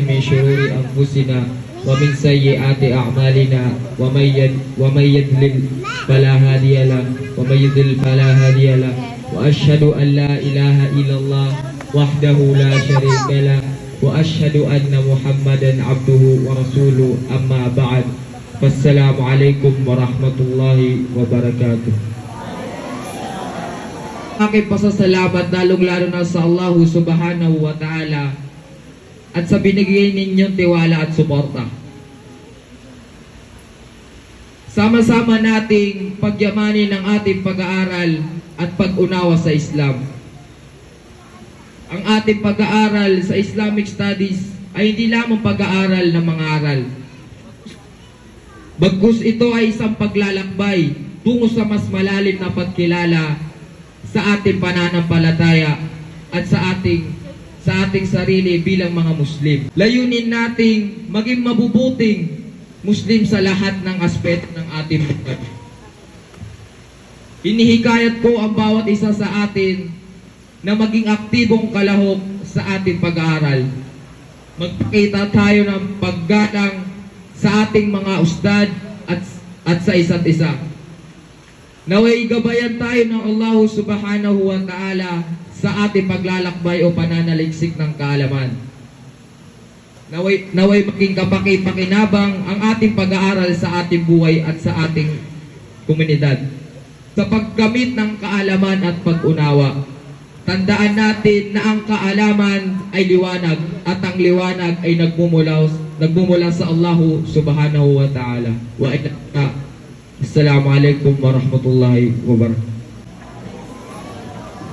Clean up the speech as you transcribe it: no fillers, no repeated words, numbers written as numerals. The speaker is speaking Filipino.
من شرور أنفسنا ومن سيئات أعمالنا ومن يضلل فلا هادي له ومن يضلل فلا هادي له وأشهد أن لا إله إلا الله وحده لا شريك له وأشهد أن محمدا عبده ورسوله أما بعد فالسلام عليكم ورحمة الله وبركاته. Aking pasasalamat lalong-lalo na sa Allah subhanahu wa ta'ala at sa binigay ninyong tiwala at suporta. Sama-sama nating pagyamanin ang ating pag-aaral at pag-unawa sa Islam. Ang ating pag-aaral sa Islamic Studies ay hindi lamang pag-aaral ng mga aral. Bagkus ito ay isang paglalakbay tungo sa mas malalim na pagkilala sa ating pananampalataya at sa ating sarili bilang mga Muslim. Layunin nating maging mabubuting Muslim sa lahat ng aspeto ng ating buhay. Hinihikayat ko ang bawat isa sa atin na maging aktibong kalahok sa ating pag-aaral. Magpakita tayo ng paggalang sa ating mga ustad at sa isa't isa. Naway gabayan tayo ng Allah subhanahu wa ta'ala sa ating paglalakbay o pananaliksik ng kaalaman. Naway maging kapaki-pakinabang ang ating pag-aaral sa ating buhay at sa ating komunidad. Sa paggamit ng kaalaman at pag-unawa, tandaan natin na ang kaalaman ay liwanag at ang liwanag ay nagmumula sa Allah subhanahu wa ta'ala. Assalamualaikum warahmatullahi wabarakatuh.